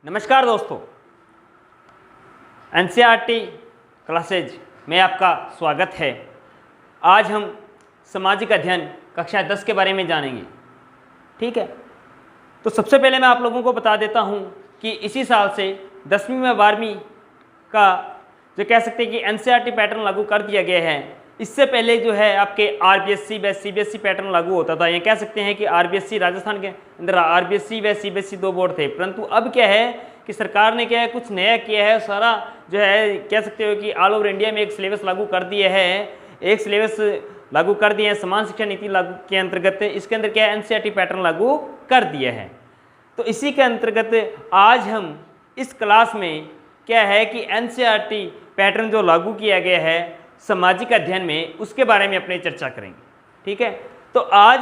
नमस्कार दोस्तों, NCERT classes में आपका स्वागत है। आज हम सामाजिक अध्ययन कक्षा 10 के बारे में जानेंगे। ठीक है, तो सबसे पहले मैं आप लोगों को बता देता हूं कि इसी साल से 10वीं व 12वीं का जो कह सकते हैं कि एनसीईआरटी पैटर्न लागू कर दिया गया है। इससे पहले जो है आपके आरबीएसई व सीबीएसई पैटर्न लागू होता था। ये कह सकते हैं कि आरबीएसई राजस्थान के अंदर आरबीएसई व सीबीएसई दो बोर्ड थे, परंतु अब क्या है कि सरकार ने क्या है कुछ नया किया है। सारा जो है कह सकते हो कि ऑल ओवर इंडिया में एक सिलेबस लागू कर दिए है, एक सिलेबस लागू कर दिए हैं समान शिक्षा नीति लागू के अंतर्गत। इसके अंदर क्या है एनसीईआरटी पैटर्न लागू कर दिया है। तो इसी के अंतर्गत आज हम इस क्लास में क्या है कि एनसीईआरटी पैटर्न जो लागू किया गया है सामाजिक अध्ययन में, उसके बारे में अपनी चर्चा करेंगे। ठीक है, तो आज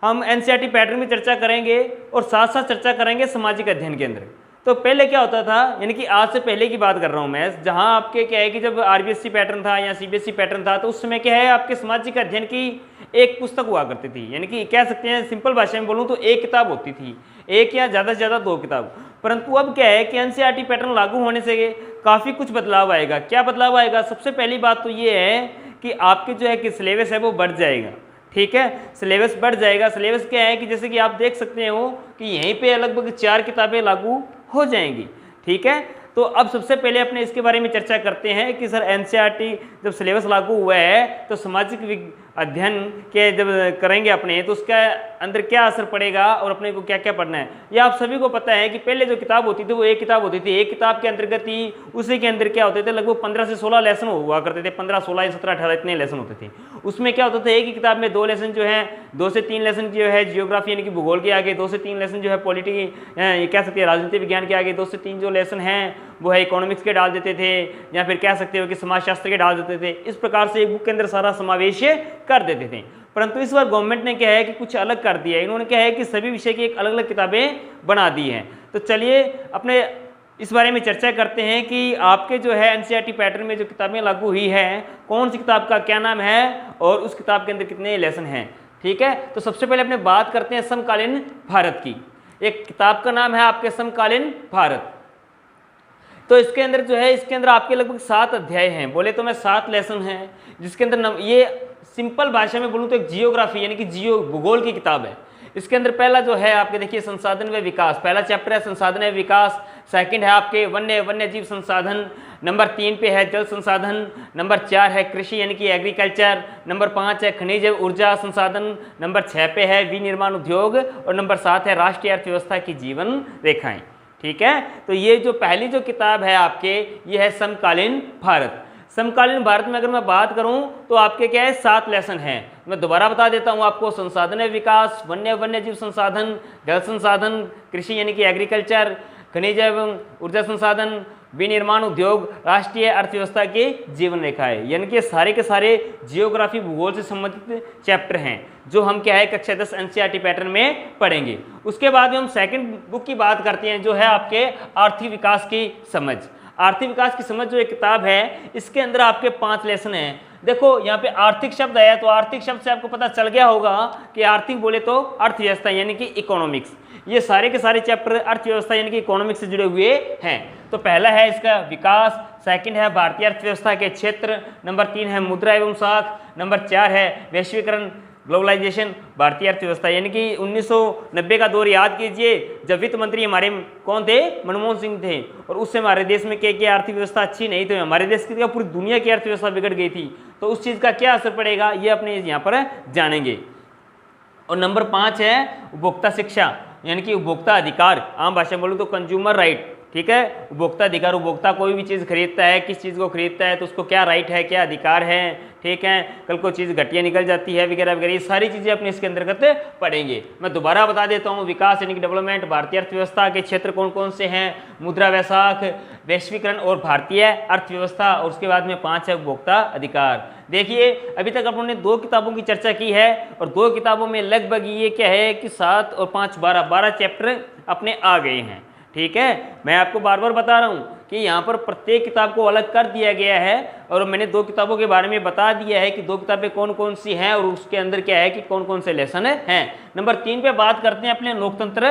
हम एनसीईआरटी पैटर्न में चर्चा करेंगे और साथ साथ चर्चा करेंगे सामाजिक अध्ययन के अंदर। तो पहले क्या होता था, यानी कि आज से पहले की बात कर रहा हूँ मैं, जहाँ आपके क्या है कि जब आरबीएसई पैटर्न था या सीबीएसई पैटर्न था तो उस समय क्या है आपके सामाजिक अध्ययन की एक पुस्तक हुआ करती थी। यानी कि कह सकते हैं सिंपल भाषा में बोलूँ तो एक किताब होती थी, एक या ज़्यादा से ज़्यादा दो किताब। परंतु अब क्या है कि एनसीईआरटी पैटर्न लागू होने से काफ़ी कुछ बदलाव आएगा। क्या बदलाव आएगा? सबसे पहली बात तो ये है कि आपके जो है कि सिलेबस है वो बढ़ जाएगा। ठीक है, सिलेबस बढ़ जाएगा। सिलेबस क्या है कि जैसे कि आप देख सकते हो कि यहीं पे लगभग 4 किताबें लागू हो जाएंगी। ठीक है, तो अब सबसे पहले अपने इसके बारे में चर्चा करते हैं कि सर एनसीईआरटी जब सिलेबस लागू हुआ है तो सामाजिक अध्ययन के जब करेंगे अपने तो उसका अंदर क्या असर पड़ेगा और अपने को क्या क्या पढ़ना है। ये आप सभी को पता है कि पहले जो किताब होती थी वो एक किताब होती थी। एक किताब के अंतर्गत ही उसी के अंदर क्या होते थे लगभग 15 से 16 लेसन हुआ करते थे। 15, 16, 17, 18 इतने लेसन होते थे। उसमें क्या होता था एक ही किताब में 2 लेसन जो है 2 से 3 लेसन जो है जियोग्राफी यानी कि भूगोल के आगे, 2 से 3 लेसन जो है पॉलिटी कह सकते हैं राजनीति विज्ञान के आगे, 2 से 3 जो लेसन हैं वो है इकोनॉमिक्स के डाल देते थे या फिर कह सकते हो कि समाजशास्त्र के डाल देते थे। इस प्रकार से एक बुक के अंदर सारा समावेश कर देते थे। परंतु इस बार गवर्नमेंट ने क्या है कि कुछ अलग कर दिया है। इन्होंने क्या है कि सभी विषय की एक अलग अलग किताबें बना दी हैं। तो चलिए अपने इस बारे में चर्चा करते हैं कि आपके जो है एनसीईआरटी पैटर्न में जो किताबें लागू हुई है कौन सी किताब का क्या नाम है और उस किताब के अंदर कितने लेसन हैं। ठीक है, तो सबसे पहले अपने बात करते हैं समकालीन भारत की। एक किताब का नाम है आपके समकालीन भारत। तो इसके अंदर जो है इसके अंदर आपके लगभग 7 अध्याय हैं, बोले तो मैं 7 लेसन हैं, जिसके अंदर ये सिंपल भाषा में बोलूँ तो एक जियोग्राफी यानी कि भूगोल की किताब है। इसके अंदर पहला जो है आपके देखिए संसाधन व विकास, पहला चैप्टर है संसाधन व विकास। सेकंड है आपके वन्य जीव संसाधन। नंबर 3 पे है जल संसाधन। नंबर 4 है कृषि यानी कि एग्रीकल्चर। नंबर 5 है खनिज ऊर्जा संसाधन। नंबर 6 पे है विनिर्माण उद्योग और नंबर 7 है राष्ट्रीय अर्थव्यवस्था की जीवन रेखाएं। ठीक है, तो ये जो पहली जो किताब है आपके ये है समकालीन भारत। समकालीन भारत में अगर मैं बात करूं तो आपके क्या है 7 लेसन हैं। मैं दोबारा बता देता हूं आपको, संसाधन विकास, वन्य जीव संसाधन, जल संसाधन, कृषि यानी कि एग्रीकल्चर, खनिज एवं ऊर्जा संसाधन, विनिर्माण उद्योग, राष्ट्रीय अर्थव्यवस्था की जीवन रेखाएं, यानी कि सारे के सारे जियोग्राफी भूगोल से संबंधित चैप्टर हैं जो हम क्या है कक्षा 10 एनसीईआरटी पैटर्न में पढ़ेंगे। उसके बाद में हम सेकंड बुक की बात करते हैं जो है आपके आर्थिक विकास की समझ। आर्थिक विकास की समझ जो एक किताब है इसके अंदर आपके 5 लेसन हैं। देखो यहाँ पे आर्थिक शब्द है तो आर्थिक शब्द से आपको पता चल गया होगा कि आर्थिक बोले तो अर्थव्यवस्था यानी कि इकोनॉमिक्स। ये सारे के सारे चैप्टर अर्थव्यवस्था यानी कि इकोनॉमिक्स से जुड़े हुए हैं। तो पहला है इसका विकास, सेकंड है भारतीय अर्थव्यवस्था के क्षेत्र, नंबर 3 है मुद्रा एवं साख, नंबर 4 है वैश्वीकरण ग्लोबलाइजेशन भारतीय अर्थव्यवस्था। यानी कि 1990 का दौर याद कीजिए जब वित्त मंत्री हमारे कौन थे, मनमोहन सिंह थे, और उससे हमारे देश में क्या आर्थिक व्यवस्था अच्छी नहीं थी, हमारे देश की पूरी दुनिया की अर्थव्यवस्था बिगड़ गई थी। तो उस चीज़ का क्या असर पड़ेगा ये अपने यहाँ पर जानेंगे। और नंबर 5 है उपभोक्ता शिक्षा यानी कि उपभोक्ता अधिकार, आम भाषा में बोलूँ तो कंज्यूमर राइट। ठीक है, उपभोक्ता अधिकार, उपभोक्ता कोई भी चीज़ खरीदता है, किस चीज़ को खरीदता है तो उसको क्या राइट है, क्या अधिकार है। ठीक है, कल को चीज़ घटिया निकल जाती है वगैरह वगैरह, ये सारी चीज़ें अपने इसके अंतर्गत पढ़ेंगे। मैं दोबारा बता देता हूँ, विकास यानी कि डेवलपमेंट, भारतीय अर्थव्यवस्था के क्षेत्र कौन कौन से हैं, मुद्रा वैसाख, वैश्वीकरण और भारतीय अर्थव्यवस्था, और उसके बाद में 5 है उपभोक्ता अधिकार। देखिए अभी तक अपने 2 किताबों की चर्चा की है और 2 किताबों में लगभग ये क्या है कि 7 और 5 12 चैप्टर अपने आ गए हैं। ठीक है, मैं आपको बार बार बता रहा हूँ कि यहाँ पर प्रत्येक किताब को अलग कर दिया गया है और मैंने 2 किताबों के बारे में बता दिया है कि 2 किताबें कौन कौन सी हैं और उसके अंदर क्या है कि कौन कौन से लेसन हैं। नंबर 3 पे बात करते हैं अपने लोकतंत्र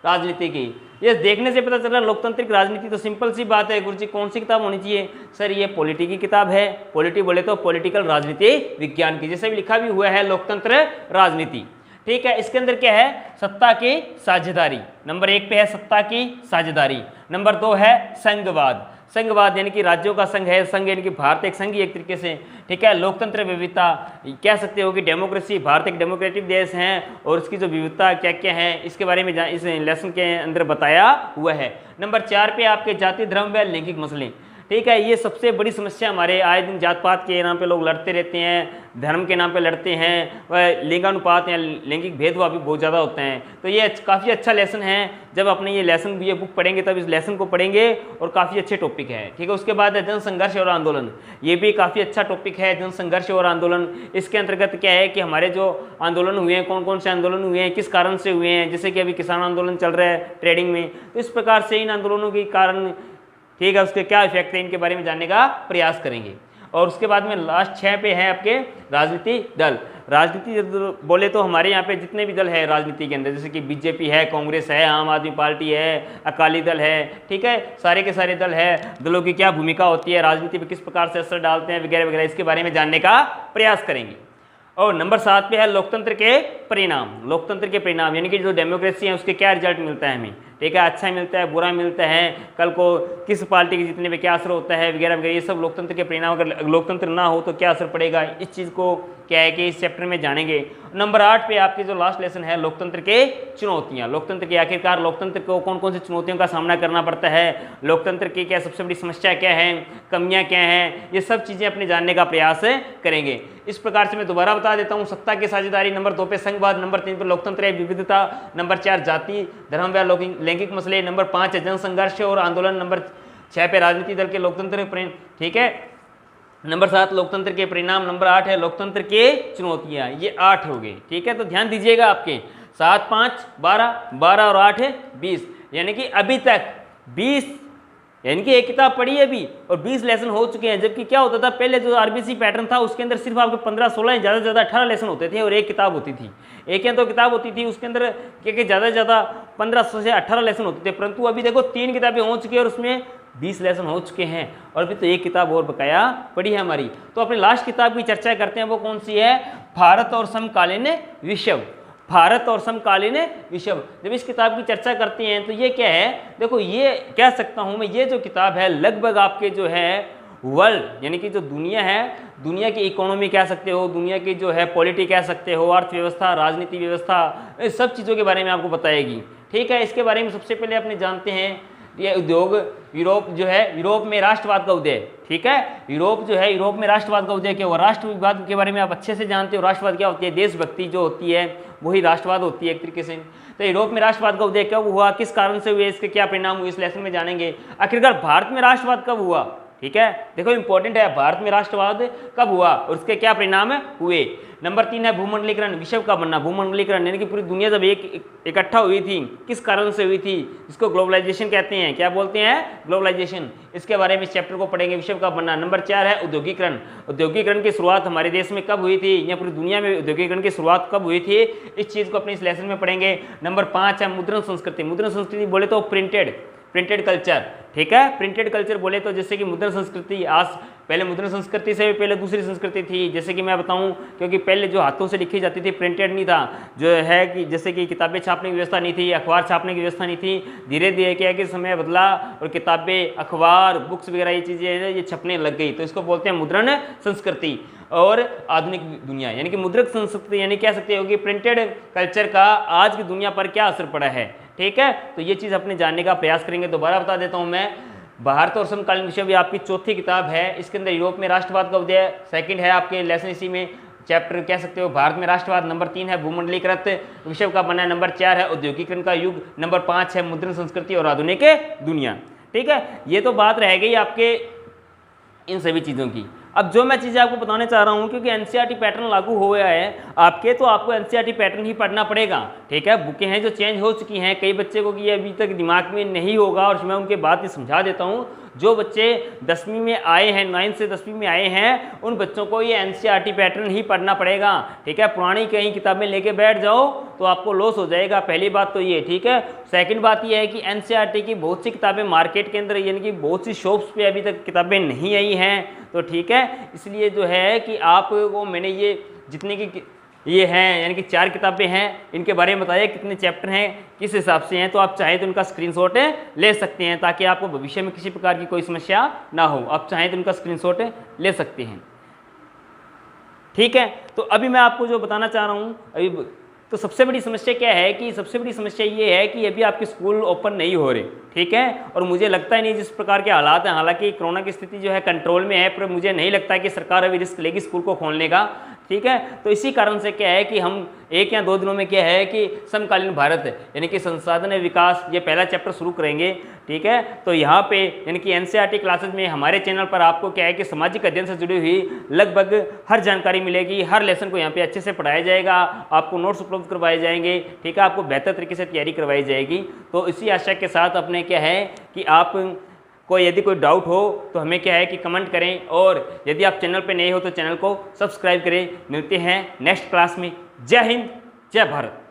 राजनीति की। ये देखने से पता चल रहा है लोकतांत्रिक राजनीति, तो सिंपल सी बात है गुरुजी कौन सी किताब होनी चाहिए? सर ये पॉलिटी की किताब है। पॉलिटी बोले तो पॉलिटिकल राजनीति विज्ञान की, जैसे भी लिखा भी हुआ है लोकतंत्र राजनीति। ठीक है, इसके अंदर क्या है? सत्ता की साझेदारी। नंबर 1 पे है सत्ता की साझेदारी। नंबर 2 है संघवाद। संघवाद यानी कि राज्यों का संघ है, संघ यानी कि भारत एक संघ ही एक तरीके से। ठीक है, लोकतंत्र विविधता कह सकते हो कि डेमोक्रेसी, भारत एक डेमोक्रेटिक देश है और उसकी जो विविधता क्या क्या है इसके बारे में इस लेसन के अंदर बताया हुआ है। नंबर 4 पे आपके जाति धर्म व लैंगिक मसले। ठीक है, ये सबसे बड़ी समस्या हमारे आए दिन जात पात के नाम पे लोग लड़ते रहते हैं, धर्म के नाम पे लड़ते हैं, वह लिंगानुपात या लैंगिक भेदभाव भी बहुत ज़्यादा होते हैं। तो ये काफ़ी अच्छा लेसन है, जब अपने ये लेसन ये बुक पढ़ेंगे तब इस लेसन को पढ़ेंगे और काफ़ी अच्छे टॉपिक है। ठीक है, उसके बाद है जन संघर्ष और आंदोलन। ये भी काफ़ी अच्छा टॉपिक है, जन संघर्ष और आंदोलन। इसके अंतर्गत क्या है कि हमारे जो आंदोलन हुए हैं, कौन कौन से आंदोलन हुए हैं, किस कारण से हुए हैं, जैसे कि अभी किसान आंदोलन चल रहा है ट्रेडिंग में, तो इस प्रकार से इन आंदोलनों के कारण ठीक है उसके क्या इफेक्ट है इनके बारे में जानने का प्रयास करेंगे। और उसके बाद में लास्ट 6 पे है आपके राजनीतिक दल। राजनीति बोले तो हमारे यहाँ पे जितने भी दल है राजनीति के अंदर, जैसे कि बीजेपी है, कांग्रेस है, आम आदमी पार्टी है, अकाली दल है, ठीक है, सारे के सारे दल है, दलों की क्या भूमिका होती है, राजनीति पर किस प्रकार से असर डालते हैं वगैरह वगैरह, इसके बारे में जानने का प्रयास करेंगे। और नंबर 7 पे है लोकतंत्र के परिणाम। लोकतंत्र के परिणाम यानी कि जो डेमोक्रेसी है उसके क्या रिजल्ट मिलता है हमें, ठीक है, अच्छा मिलता है, बुरा मिलता है, कल को किस पार्टी के जीतने पे क्या असर होता है वगैरह वगैरह, ये सब लोकतंत्र के परिणाम। अगर लोकतंत्र ना हो तो क्या असर पड़ेगा, इस चीज़ को क्या है कि इस चैप्टर में जानेंगे। नंबर 8 पे आपके जो लास्ट लेसन है लोकतंत्र के चुनौतियाँ। लोकतंत्र के आखिरकार लोकतंत्र को कौन कौन सी चुनौतियों का सामना करना पड़ता है, लोकतंत्र की क्या सबसे बड़ी समस्या क्या है, कमियाँ क्या हैं, ये सब चीज़ें अपने जानने का प्रयास करेंगे। इस प्रकार से मैं दोबारा बता देता हूँ, सत्ता की साझेदारी, नंबर 2 पे संघवाद, नंबर 3 पे लोकतंत्र विविधता, नंबर 4 जाति धर्म व लैंगिक मसले, नंबर 5 है जनसंघर्ष और आंदोलन, नंबर 6 पे राजनीति दल के लोकतंत्र ठीक है, नंबर 7 लोकतंत्र के परिणाम, नंबर 8 है लोकतंत्र के चुनौतियाँ। ये 8 हो गए। ठीक है, तो ध्यान दीजिएगा आपके 7, 5, 12, 12 और 8 है 20, यानी कि अभी तक 20 यानी कि एक किताब पढ़ी है अभी और 20 लेसन हो चुके हैं। जबकि क्या होता था पहले जो आरबीसी पैटर्न था उसके अंदर सिर्फ आपके 15-16 ज़्यादा से ज़्यादा 18 लेसन होते थे और एक किताब होती थी, एक या 2 किताब होती थी, उसके अंदर क्या ज़्यादा से ज़्यादा 15 से 18 लेसन होते थे। परंतु अभी देखो 3 किताबें हो चुकी है और उसमें 20 लेसन हो चुके हैं और अभी तो एक किताब और बकाया पड़ी है हमारी। तो अपनी लास्ट किताब की चर्चा करते हैं, वो कौन सी है? भारत और समकालीन विश्व। भारत और समकालीन विश्व। जब इस किताब की चर्चा करते हैं तो ये क्या है, देखो ये कह सकता हूँ मैं, ये जो किताब है लगभग आपके जो है वर्ल्ड यानी कि जो दुनिया है, दुनिया की इकोनॉमी कह सकते हो, दुनिया की जो है पॉलिटी कह सकते हो, अर्थव्यवस्था, राजनीति व्यवस्था, इस सब चीज़ों के बारे में आपको बताएगी। ठीक है, इसके बारे में सबसे पहले अपने जानते हैं ये उद्योग यूरोप जो है, यूरोप में राष्ट्रवाद का उदय। ठीक है, यूरोप जो है, यूरोप में राष्ट्रवाद का उदय क्या हुआ, राष्ट्रवाद के बारे में आप अच्छे से जानते हो। राष्ट्रवाद क्या होती है? देशभक्ति जो होती है वही राष्ट्रवाद होती है एक तरीके से। तो यूरोप में राष्ट्रवाद का उदय कब हुआ, किस कारण से हुए, इसके क्या परिणाम हुए, इस लेसन में जानेंगे। आखिरकार भारत में राष्ट्रवाद कब हुआ? ठीक है, देखो इंपॉर्टेंट है, भारत में राष्ट्रवाद कब हुआ और उसके क्या परिणाम हुए। नंबर 3 है भूमंडलीकरण, विश्व का बनना। भूमंडलीकरण यानी कि पूरी दुनिया जब इकट्ठा हुई थी, किस कारण से हुई थी, इसको ग्लोबलाइजेशन कहते हैं। क्या बोलते हैं? ग्लोबलाइजेशन। इसके बारे में इस चैप्टर को पढ़ेंगे, विश्व का बनना। नंबर 4 है औद्योगिकरण। औद्योगिकरण की शुरुआत हमारे देश में कब हुई थी या पूरी दुनिया में औद्योगिकरण की शुरुआत कब हुई थी, इस चीज़ को अपने इस लेसन में पढ़ेंगे। नंबर 5 है मुद्रण संस्कृति। मुद्रण संस्कृति बोले तो प्रिंटेड कल्चर। ठीक है, प्रिंटेड कल्चर बोले तो जैसे कि मुद्रण संस्कृति, आज पहले मुद्रण संस्कृति से पहले दूसरी संस्कृति थी, जैसे कि मैं बताऊं, क्योंकि पहले जो हाथों से लिखी जाती थी प्रिंटेड नहीं था, जो है कि जैसे कि किताबें छापने की व्यवस्था नहीं थी, अखबार छापने की व्यवस्था नहीं थी। धीरे धीरे क्या है कि समय बदला और किताबें, अखबार, बुक्स वगैरह ये चीज़ें ये छपने लग गई, तो इसको बोलते हैं मुद्रण संस्कृति। और आधुनिक दुनिया यानी कि मुद्रक संस्कृति, यानी कह सकते हो कि प्रिंटेड कल्चर का आज की दुनिया पर क्या असर पड़ा है। ठीक है, तो ये चीज़ अपने जानने का प्रयास करेंगे। दोबारा बता देता हूँ मैं, भारत और समकालीन विश्व भी आपकी चौथी किताब है। इसके अंदर यूरोप में राष्ट्रवाद का उदय सेकंड है आपके लेसन, इसी में चैप्टर कह सकते हो भारत में राष्ट्रवाद। नंबर 3 है भूमंडलीकृत विश्व का बनना। नंबर 4 है औद्योगिकरण का युग। नंबर 5 है मुद्रण संस्कृति और आधुनिक दुनिया। ठीक है, ये तो बात रह गई आपके इन सभी चीज़ों की। अब जो मैं चीज़ें आपको बताने चाह रहा हूँ, क्योंकि एनसीईआरटी पैटर्न लागू हो गया है आपके, तो आपको एनसीईआरटी पैटर्न ही पढ़ना पड़ेगा। ठीक है, बुकें हैं जो चेंज हो चुकी हैं, कई बच्चे को कि ये अभी तक दिमाग में नहीं होगा और मैं उनके बात ही समझा देता हूँ। जो बच्चे 10वीं में आए हैं, 9th से 10वीं में आए हैं, उन बच्चों को ये एनसीईआरटी पैटर्न ही पढ़ना पड़ेगा। ठीक है, पुरानी कई किताबें लेके बैठ जाओ तो आपको लॉस हो जाएगा। पहली बात तो ये, ठीक है। सेकंड बात ये है कि एनसीईआरटी की बहुत सी किताबें मार्केट के अंदर यानी कि बहुत सी शॉप्स पे अभी तक किताबें नहीं आई हैं, तो ठीक है, इसलिए जो है कि आपको मैंने ये जितने की ये हैं यानी कि 4 किताबें हैं, इनके बारे में बताया कितने चैप्टर हैं, किस हिसाब से हैं। तो आप चाहें तो उनका स्क्रीनशॉट ले सकते हैं ताकि आपको भविष्य में किसी प्रकार की कोई समस्या ना हो। आप चाहें तो उनका स्क्रीनशॉट ले सकते हैं। ठीक है, तो अभी मैं आपको जो बताना चाह रहा हूँ अभी, तो सबसे बड़ी समस्या क्या है कि सबसे बड़ी समस्या ये है कि अभी आपके स्कूल ओपन नहीं हो रहे। ठीक है, और मुझे लगता ही नहीं जिस प्रकार के हालात हैं, हालांकि कोरोना की स्थिति जो है कंट्रोल में है, पर मुझे नहीं लगता कि सरकार अभी रिस्क लेगी स्कूल को खोलने का। ठीक है, तो इसी कारण से क्या है कि हम 1 या 2 दिनों में क्या है कि समकालीन भारत यानी कि संसाधन विकास ये पहला चैप्टर शुरू करेंगे। ठीक है, तो यहाँ पे यानी कि एनसीईआरटी क्लासेज में हमारे चैनल पर आपको क्या है कि सामाजिक अध्ययन से जुड़ी हुई लगभग हर जानकारी मिलेगी। हर लेसन को यहाँ पे अच्छे से पढ़ाया जाएगा, आपको नोट्स उपलब्ध करवाए जाएंगे। ठीक है, आपको बेहतर तरीके से तैयारी करवाई जाएगी। तो इसी आशा के साथ अपने क्या है कि आप यदि कोई डाउट हो तो हमें क्या है कि कमेंट करें, और यदि आप चैनल पे नए हो तो चैनल को सब्सक्राइब करें। मिलते हैं नेक्स्ट क्लास में। जय हिंद, जय भारत।